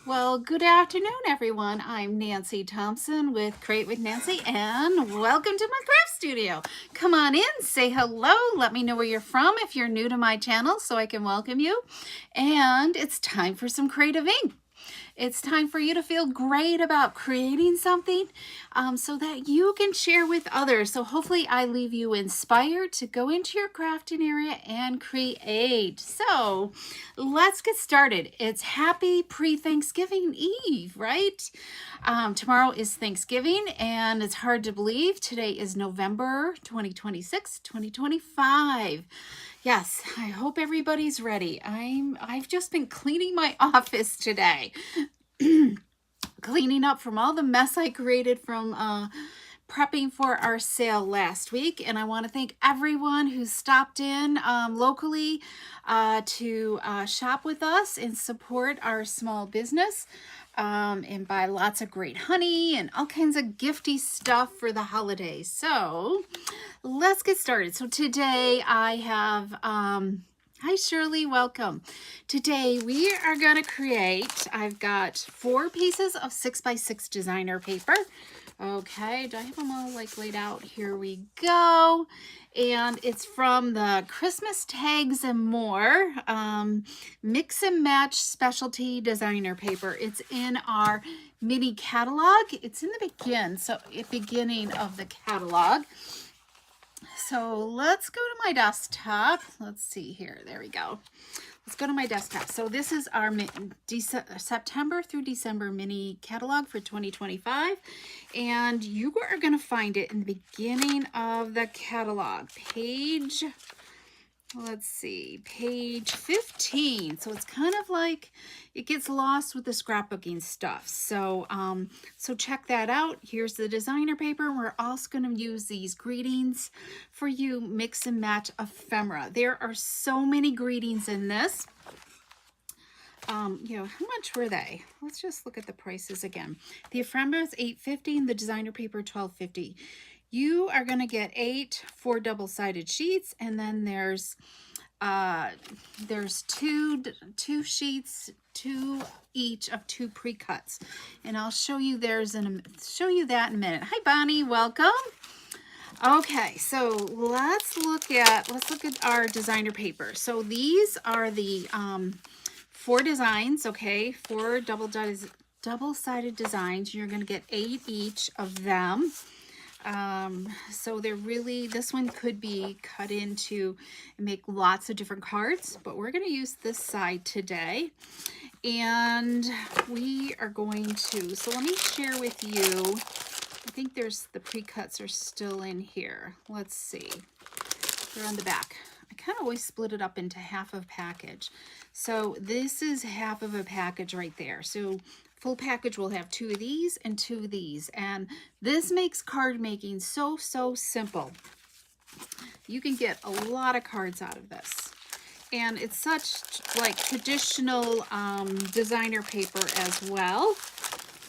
Well, good afternoon, everyone. I'm Nancy Thompson with Create with Nancy, and welcome to my craft studio. Come on in, say hello, let me know where you're from if you're new to my channel so I can welcome you. And it's time for some creative ink. It's time for you to feel great about creating something so that you can share with others. So hopefully I leave you inspired to go into your crafting area and create. So let's get started. It's happy pre-Thanksgiving Eve, right? Tomorrow is Thanksgiving, and it's hard to believe today is November 2026, 2025. Yes, I hope everybody's ready. I've just been cleaning my office today. Cleaning up from all the mess I created from prepping for our sale last week. And I want to thank everyone who stopped in locally to shop with us and support our small business. And buy lots of great honey and all kinds of gifty stuff for the holidays. So let's get started. So today I have, hi Shirley, welcome. Today we are going to create, I've got 4 pieces of 6x6 designer paper. Okay, do I have them all like laid out? Here we go. And it's from the Christmas Tags and More Mix and Match Specialty Designer Paper. It's in our mini catalog. It's in the beginning of the catalog. So let's go to my desktop. Let's see here. There we go. Let's go to my desktop. So this is our September through December mini catalog for 2025. And you are going to find it in the beginning of the catalog. Let's see, page 15. So it's kind of like it gets lost with the scrapbooking stuff. So so check that out. Here's the designer paper. We're also going to use these greetings for you mix and match ephemera. There are so many greetings in this. You know, how much were they? Let's just look at the prices again. The ephemera is $8.50 and the designer paper $12.50. You are going to get 8 4 double-sided sheets, and then there's two sheets, 2 each of 2 pre-cuts, and I'll show you that in a minute. Hi Bonnie, welcome. Okay, so let's look at our designer paper. So these are the 4 designs, okay, 4 double-sided designs. You're going to get 8 each of them. So they're really, this one could be cut into and make lots of different cards, but we're going to use this side today. And we are going to, so let me share with you, I think the pre-cuts are still in here. Let's see. They're on the back. I kind of always split it up into half of a package. So this is half of a package right there. So full package will have 2 of these and 2 of these. And this makes card making so simple. You can get a lot of cards out of this. And it's such like traditional designer paper as well.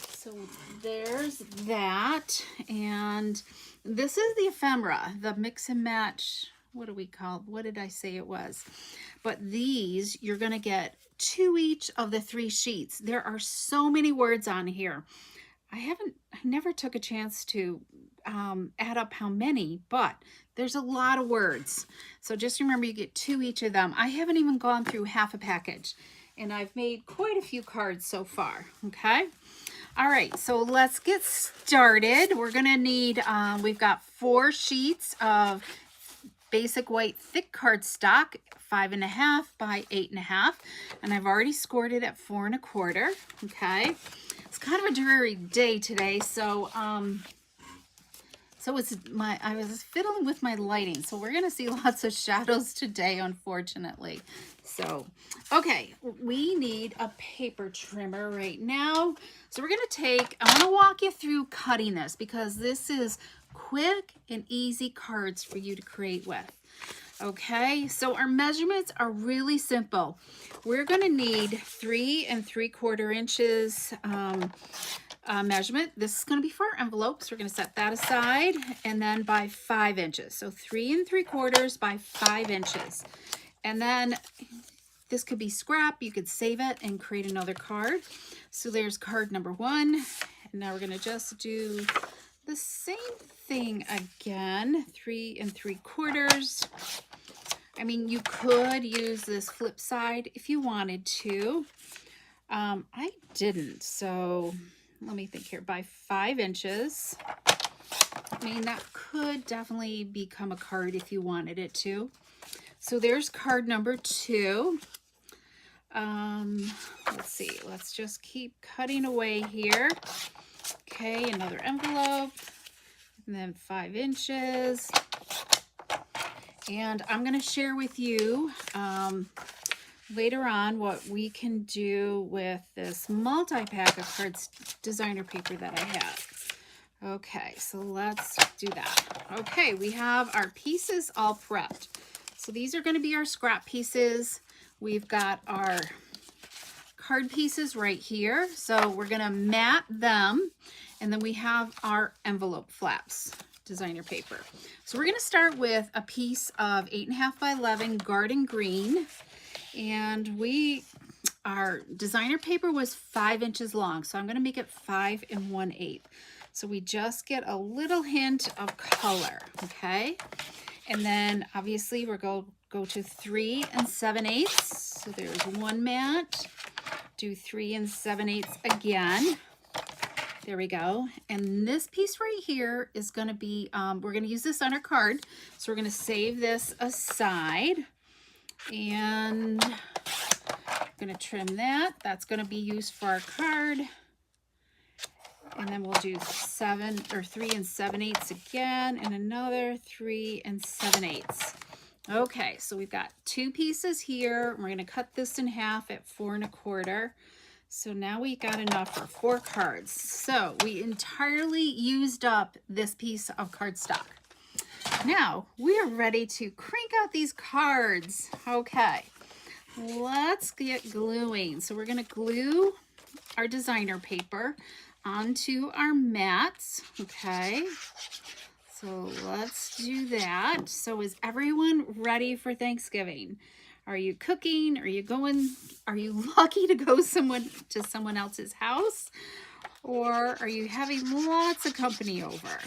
So there's that. And this is the ephemera, the mix and match. What did I say it was? But these, you're going to get 2 each of the 3 sheets. There are so many words on here. I never took a chance to add up how many, but there's a lot of words. So just remember, you get 2 each of them. I haven't even gone through half a package, and I've made quite a few cards so far. Okay. All right, so let's get started. We're going to need, we've got 4 sheets of basic white thick cardstock, 5.5 by 8.5, and I've already scored it at 4 1/4. Okay, it's kind of a dreary day today, so I was fiddling with my lighting, so we're gonna see lots of shadows today, unfortunately. So okay, we need a paper trimmer right now. So we're gonna I want to walk you through cutting this, because this is quick and easy cards for you to create with. Okay, so our measurements are really simple. We're going to need 3 3/4 inches measurement. This is going to be for our envelopes. We're going to set that aside, and then by 5 inches. So 3 3/4 by 5 inches. And then this could be scrap. You could save it and create another card. So there's card number 1. And now we're going to just do the same thing again, 3 3/4. I mean, you could use this flip side if you wanted to. I didn't, so let me think here. By 5 inches. I mean, that could definitely become a card if you wanted it to. So there's card number 2. Let's see. Let's just keep cutting away here. Okay, another envelope. And then 5 inches. And I'm going to share with you later on what we can do with this multi-pack of cards designer paper that I have. Okay, so let's do that. Okay, we have our pieces all prepped. So these are going to be our scrap pieces. We've got our card pieces right here. So we're going to mat them. And then we have our envelope flaps, designer paper. So we're going to start with a piece of 8.5 by 11 garden green. And our designer paper was 5 inches long. So I'm going to make it 5 1/8. So we just get a little hint of color, okay? And then obviously we're going to go to 3 7/8. So there's one mat. Do 3 7/8 again. There we go. And this piece right here is going to be, we're going to use this on our card. So we're going to save this aside. And I'm going to trim that. That's going to be used for our card. And then we'll do 3 7/8 again, and another 3 7/8. Okay, so we've got 2 pieces here. We're going to cut this in half at 4 1/4. So now we got enough for 4 cards. So we entirely used up this piece of cardstock. Now we are ready to crank out these cards. Okay, let's get gluing. So we're going to glue our designer paper onto our mats. Okay, so let's do that. So is everyone ready for Thanksgiving? Are you cooking? Are you lucky to go to someone else's house? Or are you having lots of company over?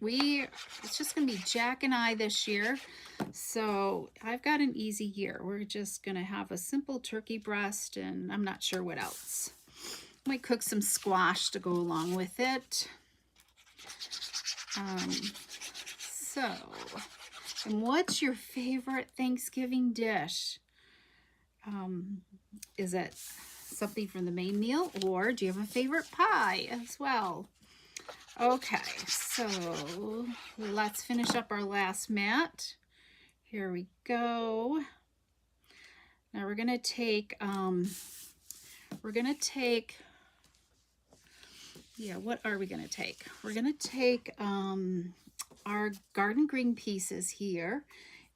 It's just gonna be Jack and I this year. So I've got an easy year. We're just gonna have a simple turkey breast, and I'm not sure what else. Might cook some squash to go along with it. And what's your favorite Thanksgiving dish? Is it something from the main meal, or do you have a favorite pie as well? Okay, so let's finish up our last mat. Here we go. Now we're gonna take, what are we gonna take? We're gonna take our garden green pieces here,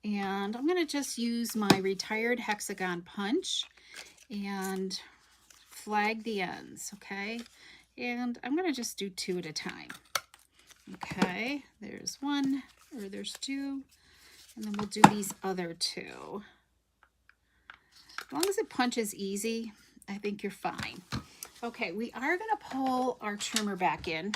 and I'm gonna just use my retired hexagon punch and flag the ends, okay? And I'm gonna just do 2 at a time. Okay, there's 2, and then we'll do these other 2. As long as it punches easy, I think you're fine. Okay, we are gonna pull our trimmer back in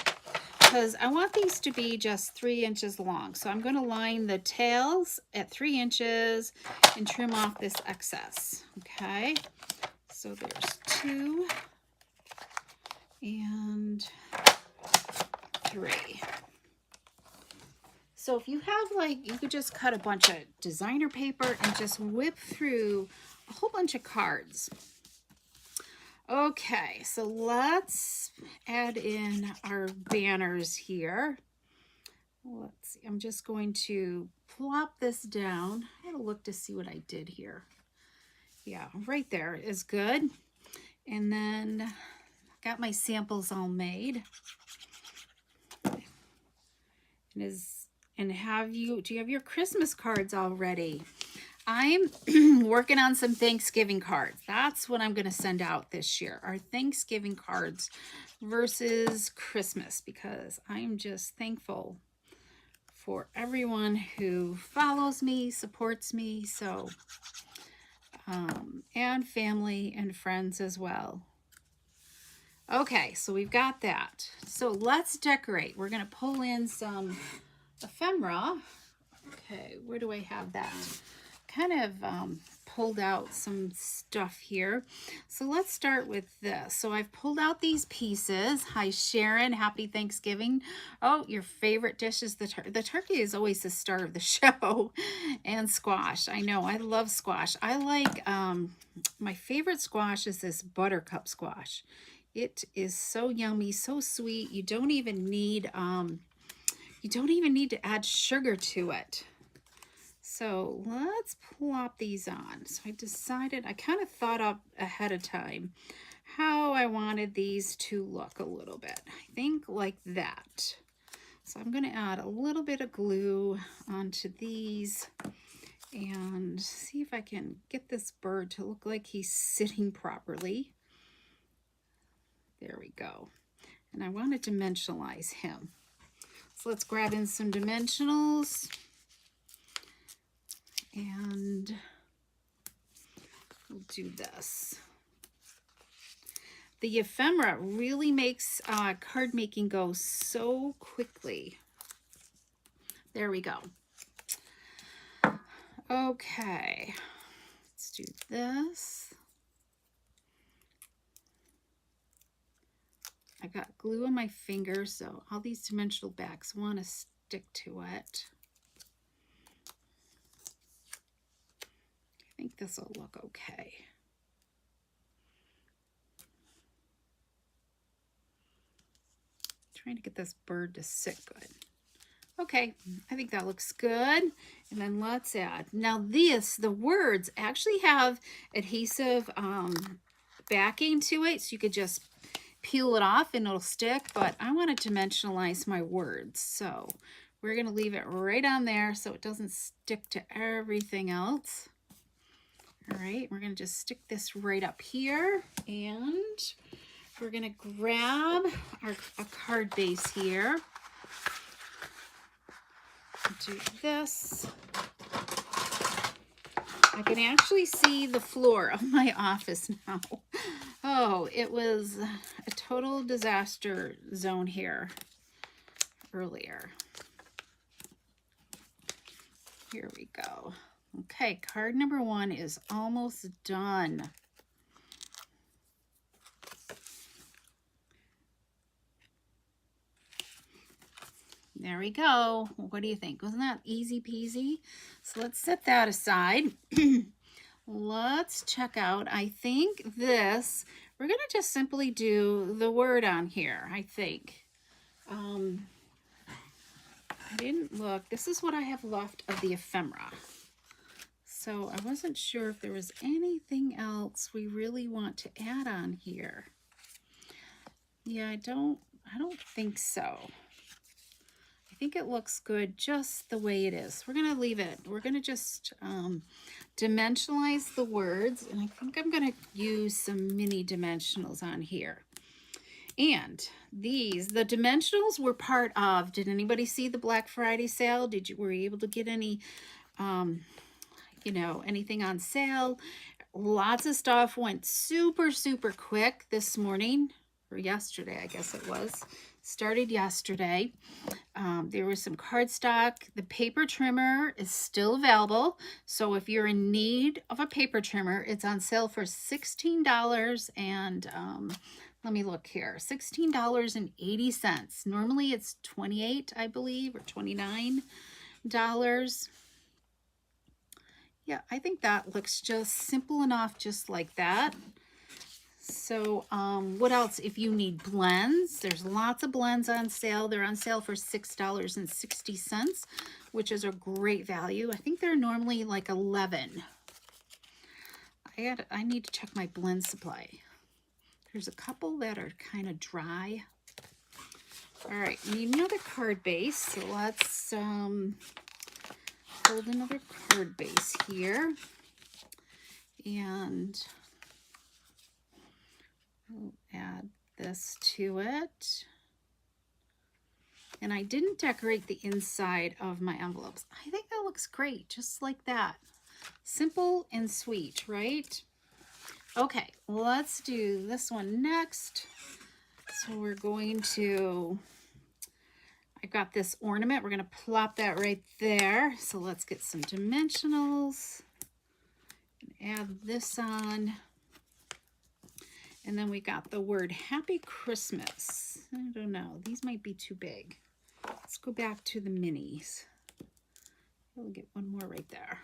because I want these to be just 3 inches long. So I'm gonna line the tails at 3 inches and trim off this excess, okay? So there's 2 and 3. So if you have you could just cut a bunch of designer paper and just whip through a whole bunch of cards. Okay, so let's add in our banners here. Let's see, I'm just going to plop this down. I had to look to see what I did here. Yeah, right there is good. And then got my samples all made. Do you have your Christmas cards all ready? I'm working on some Thanksgiving cards. That's what I'm going to send out this year, our Thanksgiving cards versus Christmas, because I'm just thankful for everyone who follows me, supports me. So and family and friends as well. Okay, so we've got that. So let's decorate. We're going to pull in some ephemera. Okay, where do I have that? Kind of pulled out some stuff here. So let's start with this. So I've pulled out these pieces. Hi Sharon, happy Thanksgiving. Oh, your favorite dish is the turkey. The turkey is always the star of the show. And squash. I know, I love squash. I like, my favorite squash is this buttercup squash. It is so yummy, so sweet. You don't even need to add sugar to it. So let's plop these on. So I decided, I kind of thought up ahead of time how I wanted these to look a little bit. I think like that. So I'm going to add a little bit of glue onto these and see if I can get this bird to look like he's sitting properly. There we go. And I want to dimensionalize him. So let's grab in some dimensionals. And we'll do this. The ephemera really makes card making go so quickly. There we go. Okay, let's do this. I got glue on my finger, so all these dimensional backs want to stick to it. I think this will look okay. Trying to get this bird to sit good. Okay, I think that looks good. And then let's add. Now the words actually have adhesive backing to it, so you could just peel it off and it'll stick, but I want to dimensionalize my words. So we're going to leave it right on there so it doesn't stick to everything else. All right, we're going to just stick this right up here, and we're going to grab a card base here. Do this. I can actually see the floor of my office now. Oh, it was a total disaster zone here earlier. Here we go. Okay, card number 1 is almost done. There we go. What do you think? Wasn't that easy peasy? So let's set that aside. Let's check out, I think this, we're going to just simply do the word on here, I think. I didn't look. This is what I have left of the ephemera. So I wasn't sure if there was anything else we really want to add on here. Yeah, I don't think so. I think it looks good just the way it is. We're going to leave it. We're going to just dimensionalize the words, and I think I'm going to use some mini dimensionals on here. And the dimensionals were part of, did anybody see the Black Friday sale? Were you able to get any anything on sale? Lots of stuff went super quick this morning, or yesterday, I guess it was. Started yesterday. There was some cardstock. The paper trimmer is still available. So if you're in need of a paper trimmer, it's on sale for $16 and let me look here, $16.80. Normally it's $28, I believe, or $29. Yeah, I think that looks just simple enough, just like that. So what else? If you need blends, there's lots of blends on sale. They're on sale for $6.60, which is a great value. I think they're normally like $11. I need to check my blend supply. There's a couple that are kind of dry. All right, need another card base. So let's hold another card base here. And we'll add this to it. And I didn't decorate the inside of my envelopes. I think that looks great, just like that. Simple and sweet, right? Okay, let's do this one next. So we're going to, I got this ornament. We're going to plop that right there. So let's get some dimensionals. Add this on. And then we got the word Happy Christmas. I don't know. These might be too big. Let's go back to the minis. We'll get one more right there.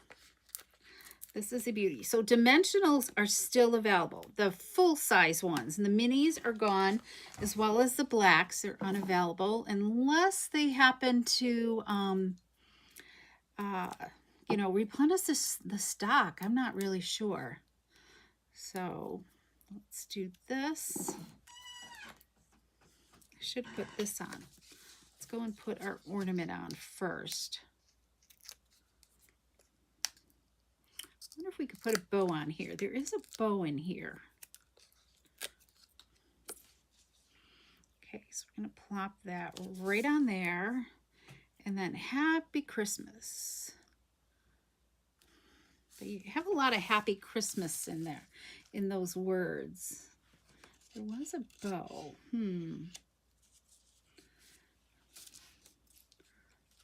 This is a beauty. So dimensionals are still available. The full-size ones. And the minis are gone, as well as the blacks. They're unavailable unless they happen to, you know, replenish the stock. I'm not really sure. So let's do this. I should put this on. Let's go and put our ornament on first. I wonder if we could put a bow on here. There is a bow in here. Okay, so we're going to plop that right on there. And then Happy Christmas. But you have a lot of Happy Christmas in there, in those words. There was a bow.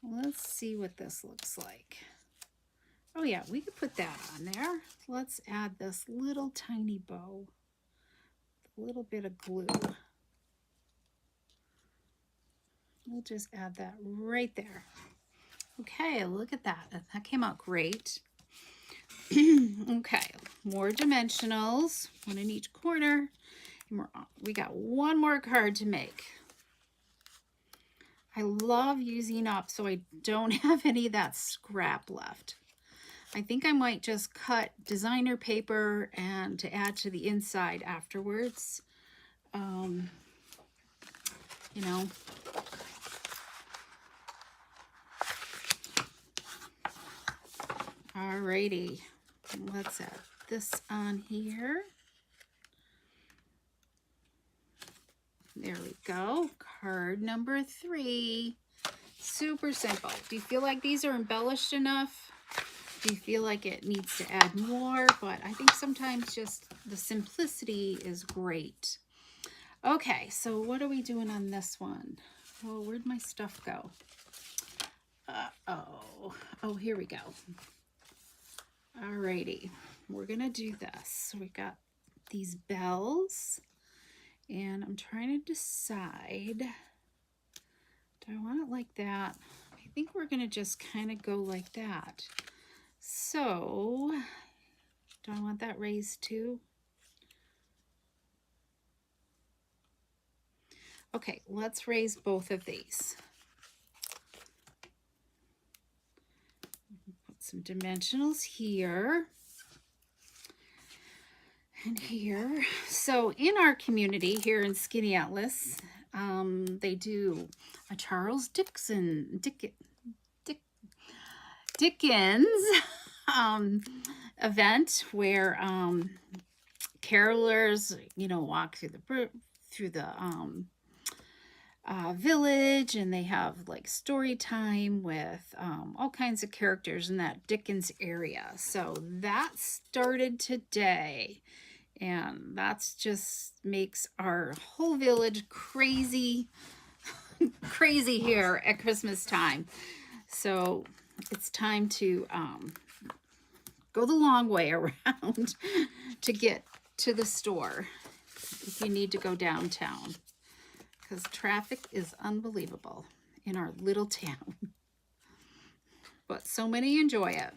Let's see what this looks like. Oh yeah, we could put that on there. Let's add this little tiny bow. A little bit of glue. We'll just add that right there. Okay, look at that. That came out great. Okay, more dimensionals, one in each corner. And we got one more card to make. I love using up so I don't have any of that scrap left. I think I might just cut designer paper and to add to the inside afterwards. You know. Alrighty, let's add this on here. There we go. Card number 3. Super simple. Do you feel like these are embellished enough? Do you feel like it needs to add more? But I think sometimes just the simplicity is great. Okay, so what are we doing on this one? Oh, where'd my stuff go? Oh, here we go. Alrighty, we're gonna do this. So we got these bells, and I'm trying to decide, do I want it like that? I think we're gonna just kind of go like that. So, do I want that raised too? Okay, let's raise both of these. Put some dimensionals here and here. So in our community here in Skinny Atlas, they do a Charles Dickens event where carolers, you know, walk through the village, and they have like story time with all kinds of characters in that Dickens area. So that started today, and that's just makes our whole village crazy crazy here at Christmas time. So it's time to go the long way around to get to the store if you need to go downtown, because traffic is unbelievable in our little town. But so many enjoy it.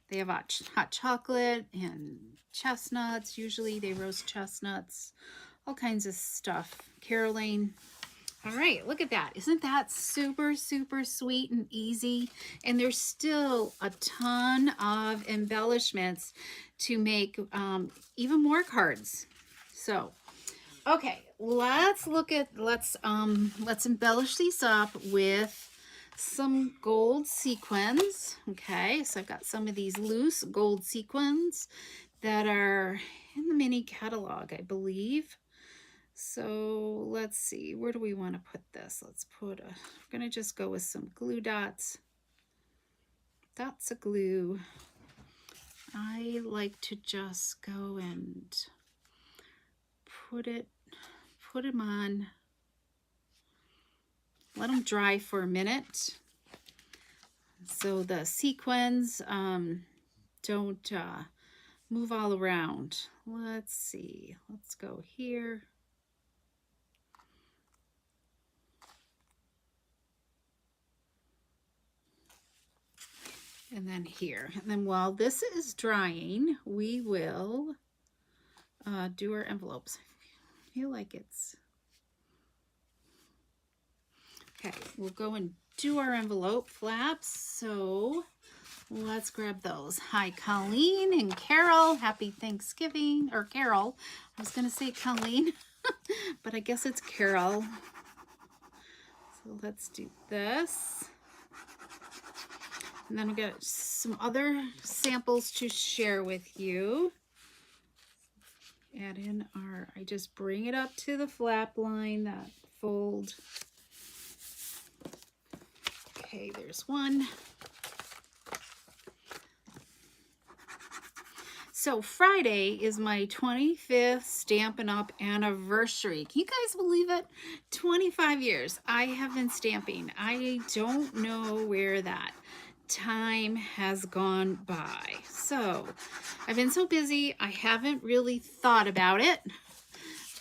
They have hot chocolate and chestnuts. Usually they roast chestnuts, all kinds of stuff. Caroling. All right, look at that. Isn't that super, super sweet and easy? And there's still a ton of embellishments to make even more cards. So, okay, let's embellish these up with some gold sequins. Okay, so I've got some of these loose gold sequins that are in the mini catalog, I believe. So let's see, where do we want to put this? We're going to just go with some glue dots. Dots of glue. I like to just go and put them on, let them dry for a minute so the sequins don't move all around. Let's see, let's go here. And then here. And then while this is drying, we will do our envelopes. I feel like it's... Okay, we'll go and do our envelope flaps. So let's grab those. Hi, Colleen and Carol. Happy Thanksgiving. Or Carol. I was going to say Colleen, but I guess it's Carol. So let's do this. And then we got some other samples to share with you. Add in our, I just bring it up to the flap line, that fold. Okay, there's one. So Friday is my 25th Stampin' Up! Anniversary. Can you guys believe it? 25 years I have been stamping. I don't know where that time has gone by. So I've been so busy, I haven't really thought about it,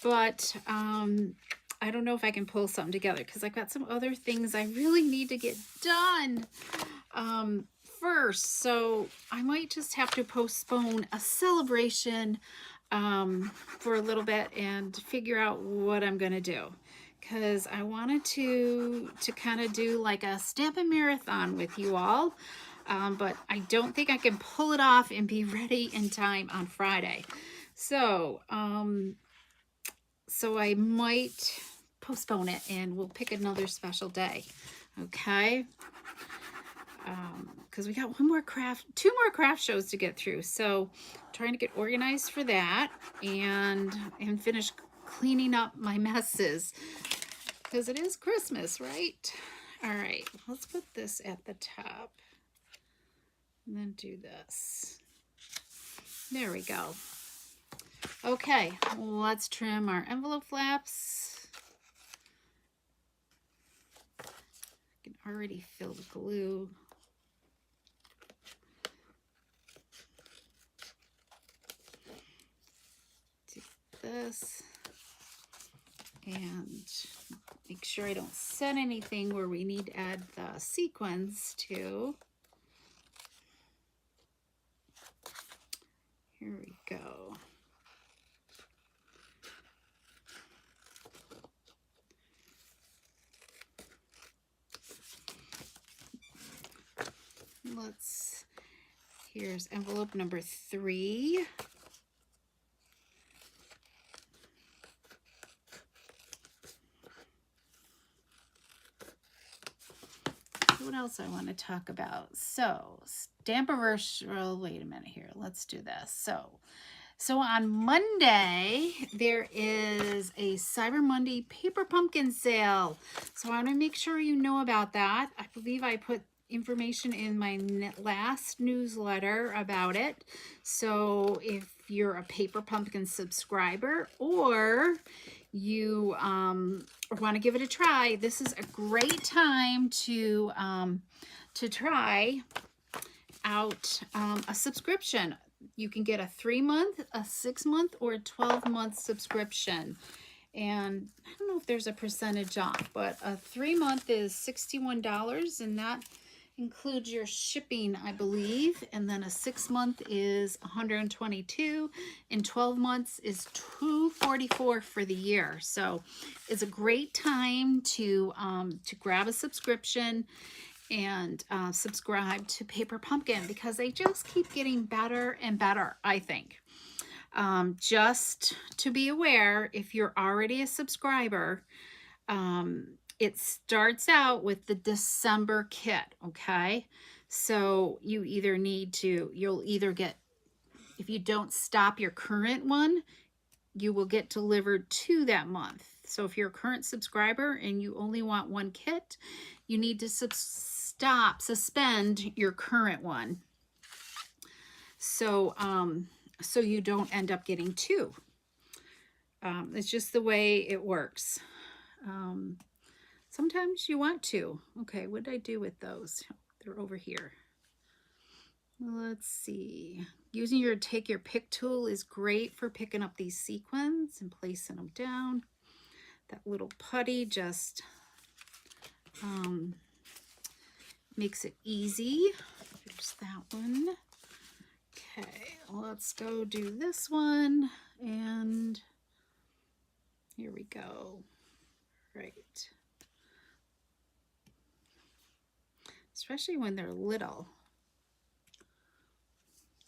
but I don't know if I can pull something together because I've got some other things I really need to get done first. So I might just have to postpone a celebration for a little bit and figure out what I'm gonna do, because I wanted to kind of do like a stamping marathon with you all, but I don't think I can pull it off and be ready in time on Friday. So so I might postpone it and we'll pick another special day. Okay, because we got two more craft shows to get through, so trying to get organized for that and finish cleaning up my messes, because it is Christmas, right? All right, let's put this at the top and then do this. There we go. Okay, let's trim our envelope flaps. I can already feel the glue. Do this. And make sure I don't set anything where we need to add the sequins to. Here we go. Here's envelope number 3. What else I want to talk about? So Stampiversary, wait a minute here. Let's do this. So on Monday, there is a Cyber Monday Paper Pumpkin sale. So I want to make sure you know about that. I believe I put information in my last newsletter about it. So if you're a Paper Pumpkin subscriber or you want to give it a try, this is a great time to try out a subscription. You can get a 3-month, a 6-month, or a 12-month subscription. And I don't know if there's a percentage off, but a 3-month is $61, and that includes your shipping, I believe. And then a 6-month is $122, and 12 months is $244 for the year. So it's a great time to grab a subscription and subscribe to Paper Pumpkin, because they just keep getting better and better, I think. Just to be aware, if you're already a subscriber, it starts out with the December kit, okay? So you either need to, you'll either get, if you don't stop your current one, you will get delivered to that month. So if you're a current subscriber and you only want one kit, you need to suspend your current one. So, so you don't end up getting two. It's just the way it works. Sometimes you want to. Okay, what did I do with those? They're over here. Let's see. Using your take your pick tool is great for picking up these sequins and placing them down. That little putty just makes it easy. There's that one. Okay, let's go do this one. And here we go. Right. Especially when they're little.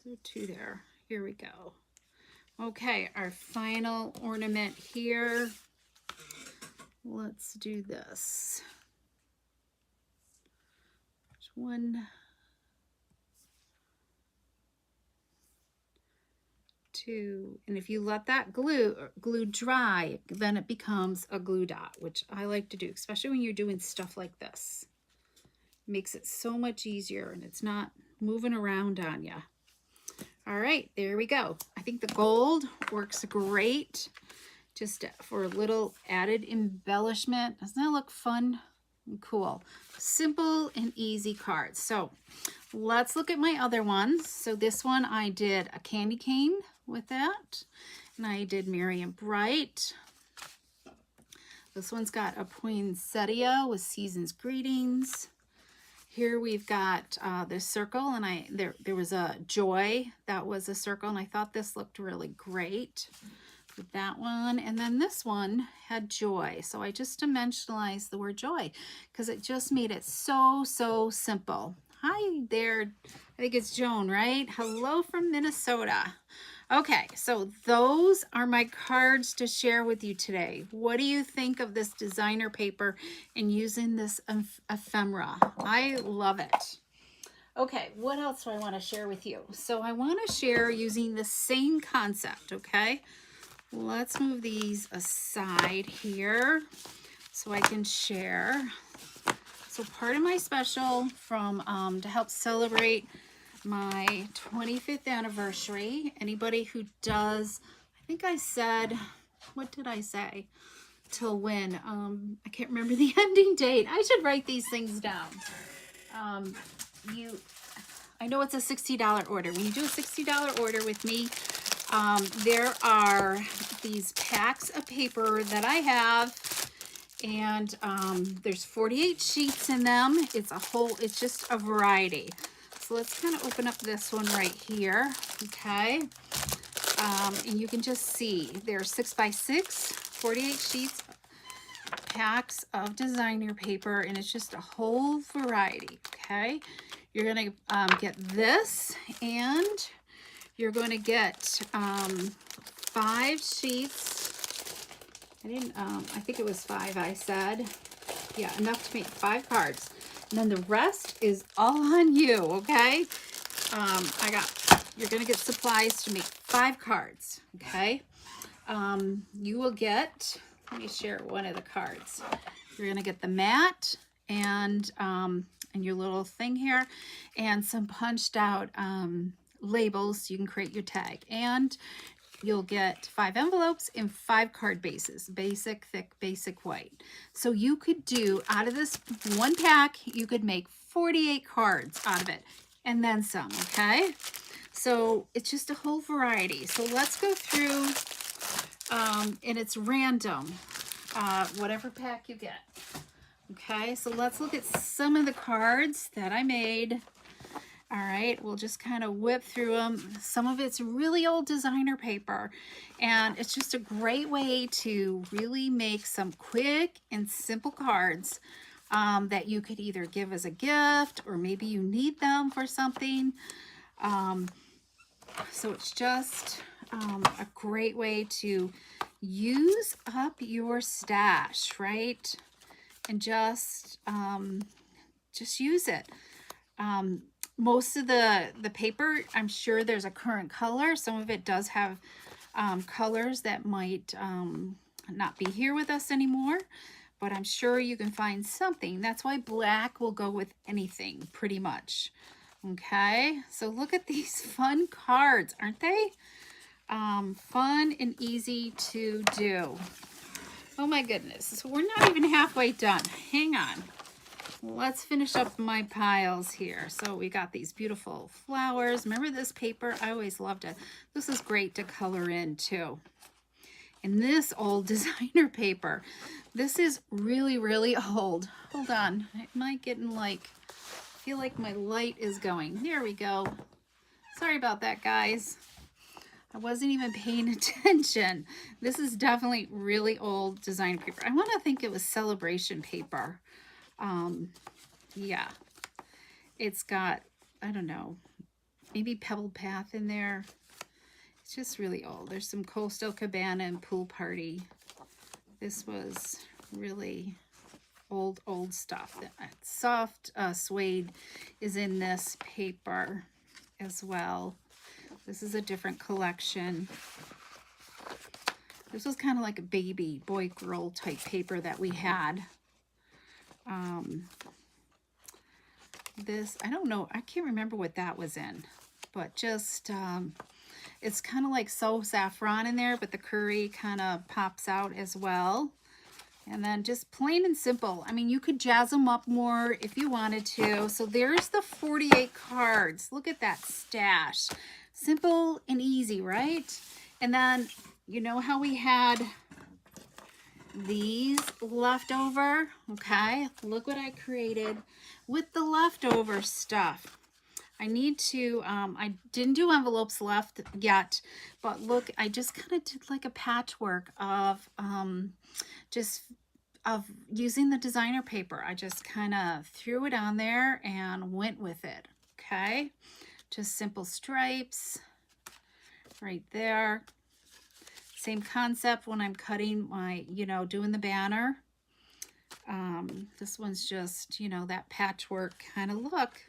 There are two there. Here we go. Okay, our final ornament here. Let's do this. There's 1, 2, and if you let that glue dry, then it becomes a glue dot, which I like to do, especially when you're doing stuff like this. It makes it so much easier and it's not moving around on you. All right, there we go. I think the gold works great just for a little added embellishment. Doesn't that look fun and cool? Simple and easy cards. So let's look at my other ones. So this one I did a candy cane with that, and I did Merry and Bright. This one's got a poinsettia with Season's Greetings. Here we've got this circle, and there was a joy that was a circle, and I thought this looked really great with that one. And then this one had joy, so I just dimensionalized the word joy because it just made it so simple. Hi there, I think it's Joan, right? Hello from Minnesota. Okay, so those are my cards to share with you today. What do you think of this designer paper and using this ephemera? I love it. Okay, what else do I want to share with you? So I want to share using the same concept, okay? Let's move these aside here so I can share. So part of my special from to help celebrate my 25th anniversary, anybody who does, I think I said, what did I say? Till when? I can't remember the ending date. I should write these things down. I know it's a $60 order. When you do a $60 order with me, there are these packs of paper that I have, and there's 48 sheets in them. It's just a variety. So let's kind of open up this one right here, okay? And you can just see there's 6x6, 48 sheets, packs of designer paper, and it's just a whole variety, okay? You're gonna get this, and you're going to get 5 sheets. I think it was 5 I said. Yeah, enough to make 5 cards. And then the rest is all on you, okay? You're going to get supplies to make 5 cards, okay? You will get, let me share one of the cards. You're going to get the mat and your little thing here, and some punched out labels so you can create your tag. And you'll get 5 envelopes and 5 card bases, basic, thick, basic, white. So you could do, out of this one pack, you could make 48 cards out of it and then some, okay? So it's just a whole variety. So let's go through, and it's random, whatever pack you get. Okay, so let's look at some of the cards that I made. All right, we'll just kind of whip through them. Some of it's really old designer paper, and it's just a great way to really make some quick and simple cards that you could either give as a gift, or maybe you need them for something. So it's just a great way to use up your stash, right? And just use it. Most of the paper, I'm sure there's a current color. Some of it does have colors that might not be here with us anymore, but I'm sure you can find something. That's why black will go with anything, pretty much. Okay, so look at these fun cards, aren't they? Fun and easy to do. Oh my goodness, so we're not even halfway done. Hang on. Let's finish up my piles here. So we got these beautiful flowers. Remember this paper? I always loved it. This is great to color in too. And this old designer paper. This is really, really old. Hold on. Am I getting like, I feel like my light is going. There we go. Sorry about that, guys. I wasn't even paying attention. This is definitely really old design paper. I want to think it was celebration paper. Yeah, it's got, I don't know, maybe Pebble Path in there. It's just really old. There's some Coastal Cabana and Pool Party. This was really old stuff. Soft suede is in this paper as well. This is a different collection. This was kind of like a baby boy girl type paper that we had. This, I don't know, I can't remember what that was in, but just, it's kind of like So Saffron in there, but the curry kind of pops out as well. And then just plain and simple. I mean, you could jazz them up more if you wanted to. So there's the 48 cards. Look at that stash. Simple and easy, right? And then, you know how we had these left over? Okay, look what I created with the leftover stuff. I need to, I didn't do envelopes left yet, but look, I just kind of did like a patchwork of using the designer paper. I just kind of threw it on there and went with it. Okay, just simple stripes right there. Same concept when I'm cutting my, you know, doing the banner. This one's just, you know, that patchwork kind of look.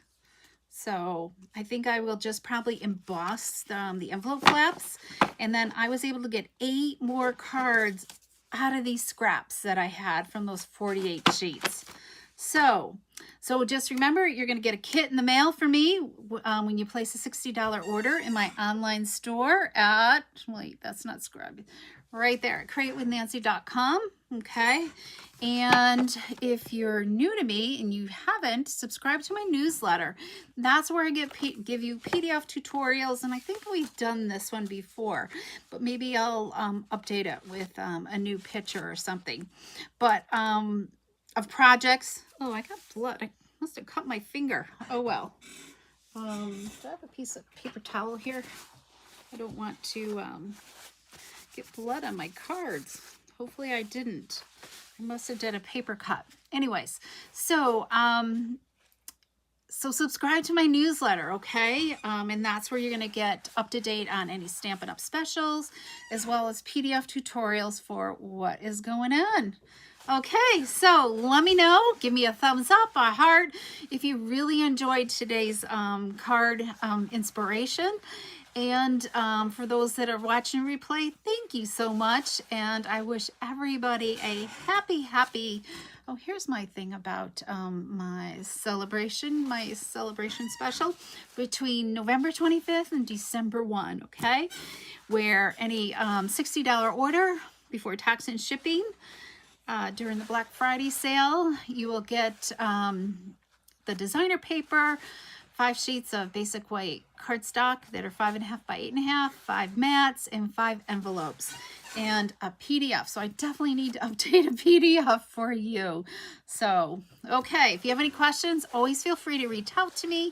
So I think I will just probably emboss the envelope flaps. And then I was able to get 8 more cards out of these scraps that I had from those 48 sheets. So just remember, you're going to get a kit in the mail for me when you place a $60 order in my online store at, wait, that's not scrub, right there, createwithnancy.com. Okay. And if you're new to me and you haven't, subscribe to my newsletter. That's where I give you PDF tutorials. And I think we've done this one before, but maybe I'll update it with a new picture or something. But of projects. Oh, I got blood. I must have cut my finger. Oh, well. Do I have a piece of paper towel here? I don't want to get blood on my cards. Hopefully I didn't. I must have done a paper cut. Anyways, so subscribe to my newsletter, okay? And that's where you're going to get up to date on any Stampin' Up! Specials, as well as PDF tutorials for what is going on. Okay, so let me know. Give me a thumbs up, a heart, if you really enjoyed today's card inspiration. And for those that are watching replay, thank you so much. And I wish everybody a happy, oh, here's my thing about my celebration special between November 25th and December 1, okay? Where any $60 order before tax and shipping during the Black Friday sale, you will get the designer paper, 5 sheets of basic white cardstock that are 5.5 by 8.5, 5 mats, and 5 envelopes, and a PDF. So I definitely need to update a PDF for you. So, okay, if you have any questions, always feel free to reach out to me.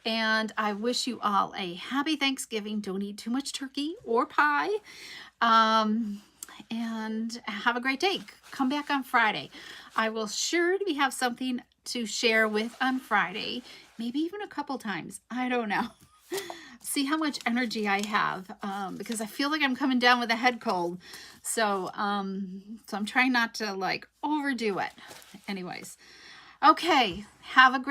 And I wish you all a happy Thanksgiving. Don't eat too much turkey or pie. And have a great day. Come back on Friday. I will surely have something to share with on Friday, maybe even a couple times. I don't know. See how much energy I have, because I feel like I'm coming down with a head cold. So I'm trying not to like overdo it. Anyways, okay. Have a great